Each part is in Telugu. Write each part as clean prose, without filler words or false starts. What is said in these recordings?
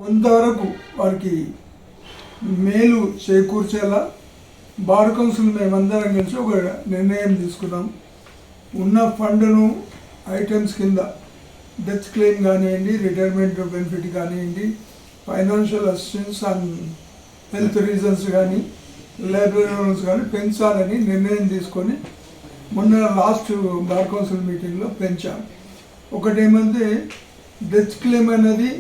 కొంతవరకు వారికి మేలు చేకూర్చేలా బార్ కౌన్సిల్ మేమందరం కలిసి ఒక నిర్ణయం తీసుకున్నాం. ఉన్న ఫండ్ను ఐటమ్స్ కింద డెత్ క్లెయిమ్ కానివ్వండి, రిటైర్మెంట్ బెనిఫిట్ కానివ్వండి, financial assistance and health reasons కానీ, లైబ్రరీ లోన్స్ కానీ పెంచాలని నిర్ణయం తీసుకొని మొన్న లాస్ట్ బార్ కౌన్సిల్ మీటింగ్లో పెంచాం. ఒకటేమంటే డెత్ క్లెయిమ్ అనేది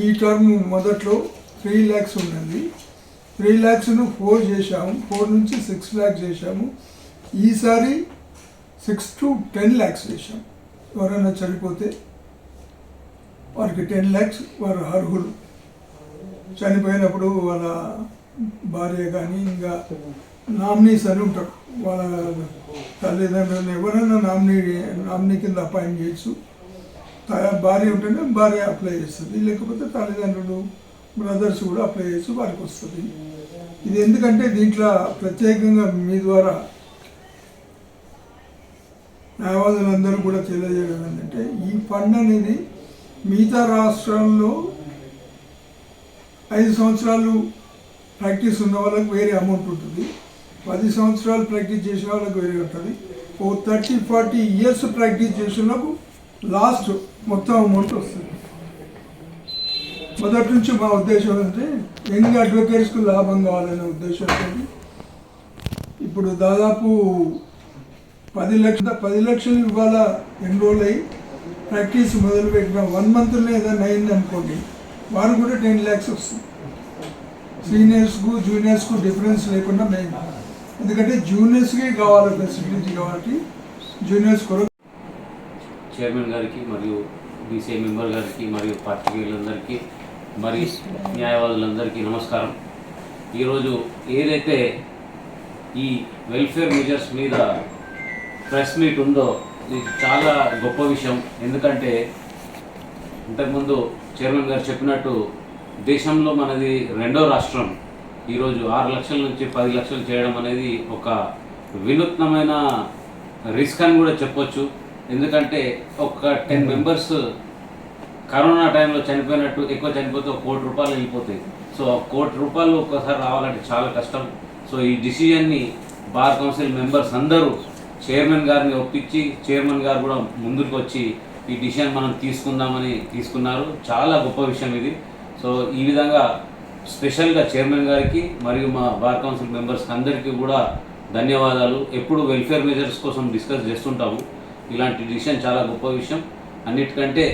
ఈ టర్మ్ మొదట్లో 3 lakhs ఉన్నది. 3 lakhsను 4 చేశాము, 4 నుంచి 6 lakhs చేశాము. ఈసారి 6 to 10 lakhs చేశాము. ఎవరైనా చనిపోతే వారికి 10 lakhs వారు అర్హులు. చనిపోయినప్పుడు వాళ్ళ భార్య కానీ ఇంకా నామినీస్ అని ఉంటారు, వాళ్ళ తల్లిదండ్రులు ఎవరైనా నామినీ కింద అపాయింట్ చేయొచ్చు. భార్య ఉంటేనే భార్య అప్లై చేస్తుంది, లేకపోతే తల్లిదండ్రులు బ్రదర్స్ కూడా అప్లై చేయొచ్చు, వారికి వస్తుంది. ఇది ఎందుకంటే దీంట్లో ప్రత్యేకంగా మీ ద్వారా న్యాయవాదులందరూ కూడా తెలియజేయడం ఏంటంటే ఈ ఫండ్ అనేది మిగతా రాష్ట్రాల్లో 5 సంవత్సరాలు ప్రాక్టీస్ ఉన్న వాళ్ళకి వేరే అమౌంట్ ఉంటుంది, 10 సంవత్సరాలు ప్రాక్టీస్ చేసిన వాళ్ళకి వేరే ఉంటుంది, 30-40 years ప్రాక్టీస్ చేసిన వాళ్ళకు లాస్ట్ మొత్తం అమౌంట్ వస్తుంది. మొదటి నుంచి మా ఉద్దేశం అంటే యంగ్ అడ్వకేట్స్కు లాభం కావాలనే ఉద్దేశంతో ఇప్పుడు దాదాపు 10 లక్షలు ఇవాళ ఎన్రోల్ అయ్యి ప్రాక్టీస్ మొదలుపెట్టిన 1 monthలో ఏదైనా అయింది అనుకోండి, వారు కూడా 10 lakhs వస్తుంది. సీనియర్స్కు జూనియర్స్కు డిఫరెన్స్ లేకుండా మెయిన్, ఎందుకంటే జూనియర్స్కి కావాలి ఫెసిలిటీ, కాబట్టి జూనియర్స్ కొరకు చైర్మన్ గారికి మరియు బీసీఐ మెంబర్ గారికి మరియు పార్టీలందరికీ మరి న్యాయవాదులందరికీ నమస్కారం. ఈరోజు ఏదైతే ఈ వెల్ఫేర్ మెజర్స్ మీద ప్రెస్ మీట్ ఉందో ఇది చాలా గొప్ప విషయం. ఎందుకంటే ఇంతకుముందు చైర్మన్ గారు చెప్పినట్టు దేశంలో మనది 2వ రాష్ట్రం. ఈరోజు 6 లక్షల నుంచి 10 లక్షలు చేయడం అనేది ఒక వినూత్నమైన రిస్క్ అని కూడా చెప్పొచ్చు. ఎందుకంటే ఒక 10 members కరోనా టైంలో చనిపోయినట్టు ఎక్కువ చనిపోతే 1 కోటి రూపాయలు వెళ్ళిపోతాయి. సో 1 కోటి రూపాయలు ఒక్కసారి రావాలంటే చాలా కష్టం. సో ఈ డిసిజన్ని బార్ కౌన్సిల్ మెంబర్స్ అందరూ చైర్మన్ గారిని ఒప్పించి చైర్మన్ గారు కూడా ముందుకు వచ్చి ఈ డిసిజన్ మనం తీసుకుందామని తీసుకున్నారు. చాలా గొప్ప విషయం ఇది. సో ఈ విధంగా స్పెషల్గా చైర్మన్ గారికి మరియు మా బార్ కౌన్సిల్ మెంబర్స్కి అందరికీ కూడా ధన్యవాదాలు. ఎప్పుడు వెల్ఫేర్ మెజర్స్ కోసం డిస్కస్ చేస్తుంటాము, ఇలాంటి డిసిషన్ చాలా గొప్ప విషయం. అన్నిటికంటే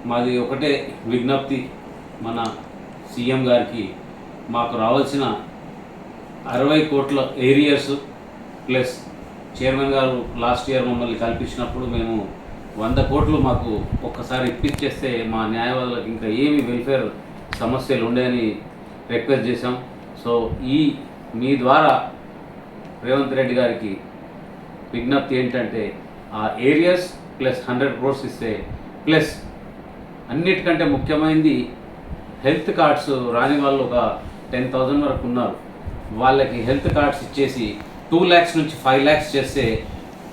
మాది ఒకటే విజ్ఞప్తి, మన సీఎం గారికి మాకు రావాల్సిన 60 కోట్ల ఏరియర్స్ ప్లస్ చైర్మన్ గారు లాస్ట్ ఇయర్ మమ్మల్ని కల్పించినప్పుడు మేము 100 కోట్లు మాకు ఒక్కసారి ఇప్పించేస్తే మా న్యాయవాదులకు ఇంకా ఏమి వెల్ఫేర్ సమస్యలు ఉండేని రిక్వెస్ట్ చేశాం. సో మీ ద్వారా రేవంత్ రెడ్డి గారికి విజ్ఞప్తి ఏంటంటే ఆ ఏరియాస్ ప్లస్ 100 crores ఇస్తే, ప్లస్ అన్నిటికంటే ముఖ్యమైనది హెల్త్ కార్డ్స్ రాని వాళ్ళు ఒక 10,000 వరకు ఉన్నారు, వాళ్ళకి హెల్త్ కార్డ్స్ ఇచ్చేసి 2 lakhs నుంచి 5 lakhs చేస్తే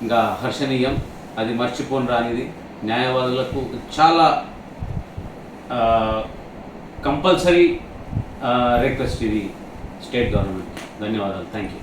ఇంకా హర్షణీయం. అది మర్చిపోని రానిది. న్యాయవాదులకు చాలా కంపల్సరీ రిక్వెస్ట్ ఇది స్టేట్ గవర్నమెంట్. ధన్యవాదాలు. Thank you.